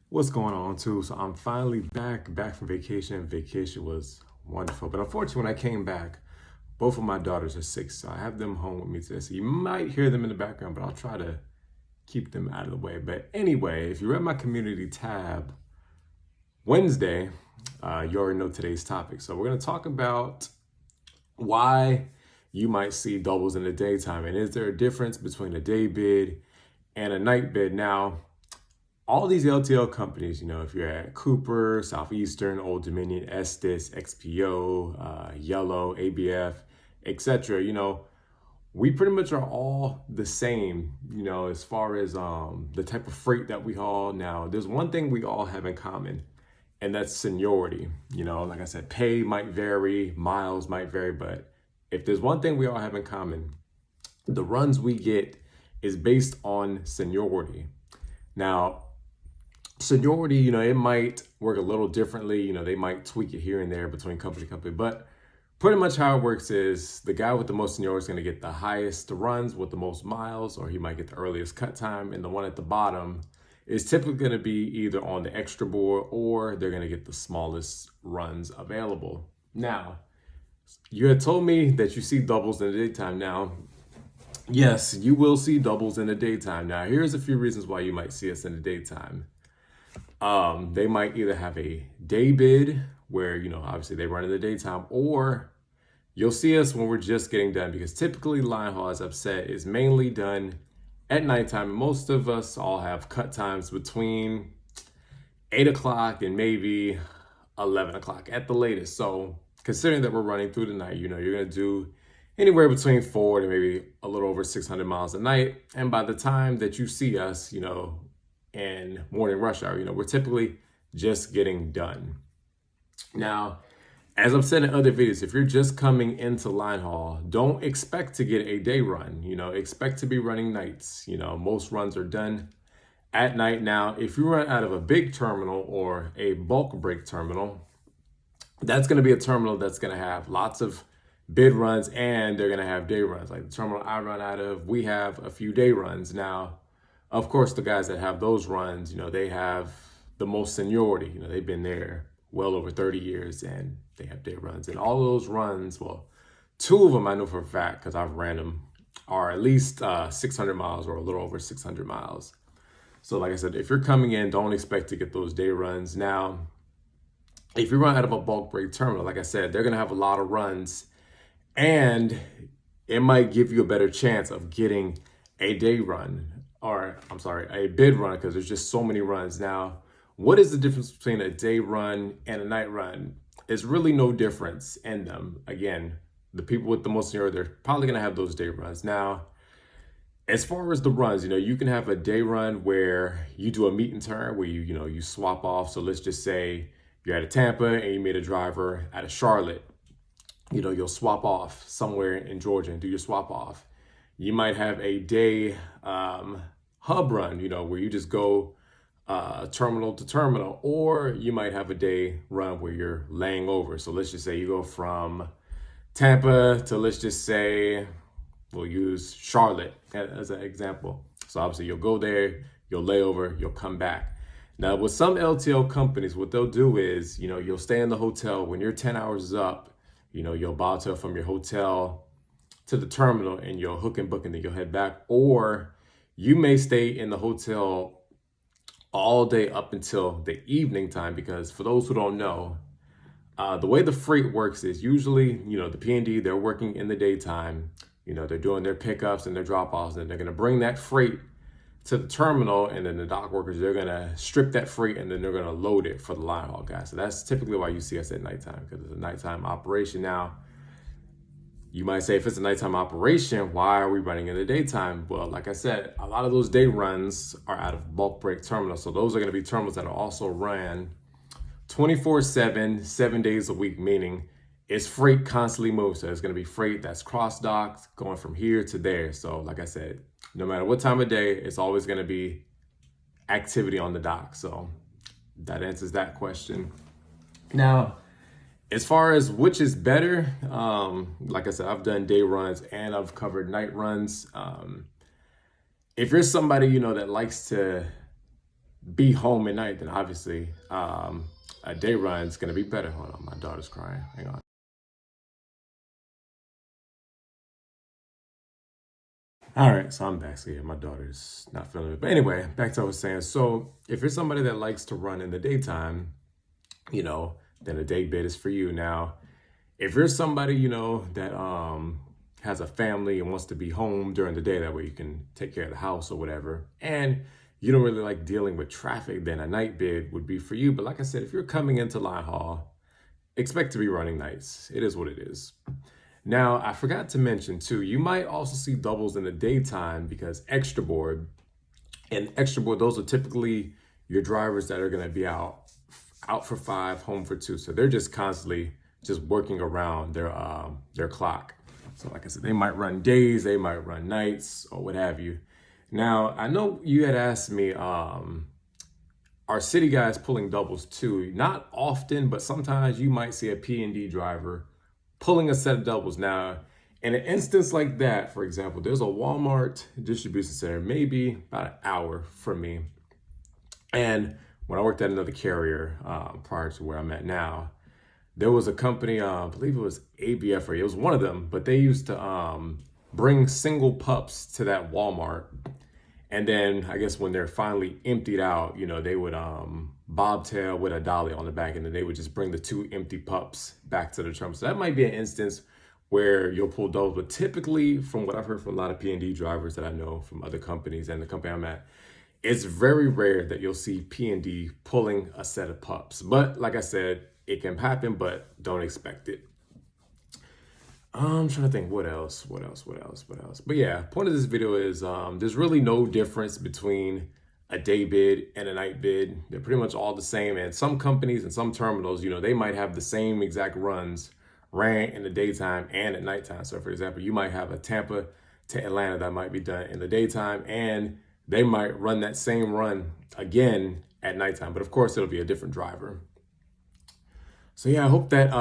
What's going on too? So I'm finally back from vacation. Vacation was wonderful, but unfortunately, when I came back, both of my daughters are sick, so I have them home with me today. So you might hear them in the background, but I'll try to keep them out of the way. But anyway, if you read my community tab Wednesday, you already know today's topic. So we're going to talk about why you might see doubles in the daytime, and is there a difference between a day bid and a night bid? Now, all these LTL companies, if you're at Cooper, Southeastern, Old Dominion, Estes, XPO, Yellow, ABF, etc., we pretty much are all the same, as far as the type of freight that we haul. Now, there's one thing we all have in common, and that's seniority. Like I said, pay might vary, miles might vary, but if there's one thing we all have in common, the runs we get is based on seniority. Now, seniority, it might work a little differently. They might tweak it here and there between company to company, but pretty much how it works is the guy with the most seniority is going to get the highest runs with the most miles, or he might get the earliest cut time. And the one at the bottom is typically going to be either on the extra board, or they're going to get the smallest runs available. Now, you had told me that you see doubles in the daytime. Now, yes, you will see doubles in the daytime. Now, here's a few reasons why you might see us in the daytime. They might either have a day bid where, obviously they run in the daytime, or you'll see us when we're just getting done, because typically Linehaul, as I've said, is mainly done at nighttime. Most of us all have cut times between 8 o'clock and maybe 11 o'clock at the latest. So considering that we're running through the night, you're going to do anywhere between 4 to maybe a little over 600 miles a night. And by the time that you see us, in morning rush hour, we're typically just getting done. Now, as I've said in other videos, if you're just coming into Linehaul, don't expect to get a day run. Expect to be running nights. Most runs are done at night. Now, if you run out of a big terminal or a bulk break terminal, that's going to be a terminal that's going to have lots of bid runs, and they're going to have day runs. Like the terminal I run out of, we have a few day runs. Now, of course, the guys that have those runs, they have the most seniority. They've been there well over 30 years, and they have day runs. And all of those runs, well, 2 of them I know for a fact, because I've ran them, are at least 600 miles or a little over 600 miles. So like I said, if you're coming in, don't expect to get those day runs. Now, if you run out of a bulk break terminal, like I said, they're going to have a lot of runs, and it might give you a better chance of getting a day run, or I'm sorry, a bid run, because there's just so many runs. Now, what is the difference between a day run and a night run? There's really no difference in them. Again, the people with the most seniority, they're probably going to have those day runs. Now, as far as the runs, you can have a day run where you do a meet and turn, where you swap off. So let's just say you're at a Tampa and you meet a driver at a Charlotte. You'll swap off somewhere in Georgia and do your swap off. You might have a day hub run, where you just go terminal to terminal, or you might have a day run where you're laying over. So let's just say you go from Tampa to, let's just say, we'll use Charlotte as an example. So obviously you'll go there, you'll lay over, you'll come back. Now, with some LTL companies, what they'll do is, you'll stay in the hotel. When your 10 hours is up, you'll barter from your hotel to the terminal, and you'll hook and book, and then you'll head back. Or you may stay in the hotel all day up until the evening time, because for those who don't know, the way the freight works is usually, the P&D, they're working in the daytime, they're doing their pickups and their drop-offs, and they're going to bring that freight to the terminal, and then the dock workers, they're going to strip that freight, and then they're going to load it for the line haul guys. So that's typically why you see us at nighttime, because it's a nighttime operation. Now, you might say, if it's a nighttime operation, why are we running in the daytime? Well, like I said, a lot of those day runs are out of bulk break terminals. So those are going to be terminals that are also ran 24/7, 7 days a week, meaning it's freight constantly moving. So it's going to be freight that's cross-docked, going from here to there. So like I said, no matter what time of day, it's always going to be activity on the dock. So that answers that question. Now, as far as which is better, like I said, I've done day runs and I've covered night runs. If you're somebody, that likes to be home at night, then obviously a day run is going to be better. Hold on, my daughter's crying. Hang on. All right, so I'm back. So yeah, my daughter's not feeling it. But anyway, back to what I was saying. So if you're somebody that likes to run in the daytime, then a day bid is for you. Now, if you're somebody, that has a family and wants to be home during the day, that way you can take care of the house or whatever, and you don't really like dealing with traffic, then a night bid would be for you. But like I said, if you're coming into Linehaul, expect to be running nights. It is what it is. Now, I forgot to mention too, you might also see doubles in the daytime because extra board and extra board, those are typically your drivers that are going to be out for 5, home for 2. So they're just constantly just working around their clock. So like I said, they might run days, they might run nights or what have you. Now, I know you had asked me, are city guys pulling doubles too? Not often, but sometimes you might see a P&D driver pulling a set of doubles. Now, in an instance like that, for example, there's a Walmart distribution center, maybe about an hour from me. And when I worked at another carrier prior to where I'm at now, there was a company, I believe it was ABF, or it was one of them, but they used to bring single pups to that Walmart. And then I guess when they're finally emptied out, they would bobtail with a dolly on the back, and then they would just bring the 2 empty pups back to the terminal. So that might be an instance where you'll pull doubles, but typically from what I've heard from a lot of P&D drivers that I know from other companies and the company I'm at, it's very rare that you'll see P&D pulling a set of pups. But like I said, it can happen, but don't expect it. I'm trying to think what else. But yeah, point of this video is there's really no difference between a day bid and a night bid. They're pretty much all the same. And some companies and some terminals, they might have the same exact runs ran in the daytime and at nighttime. So for example, you might have a Tampa to Atlanta that might be done in the daytime, and they might run that same run again at nighttime. But of course, it'll be a different driver. So yeah, I hope that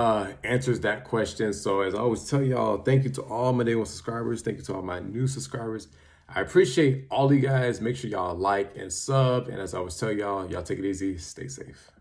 answers that question. So as I always tell y'all, thank you to all my day one subscribers. Thank you to all my new subscribers. I appreciate all you guys. Make sure y'all like and sub. And as I always tell y'all, y'all take it easy, stay safe.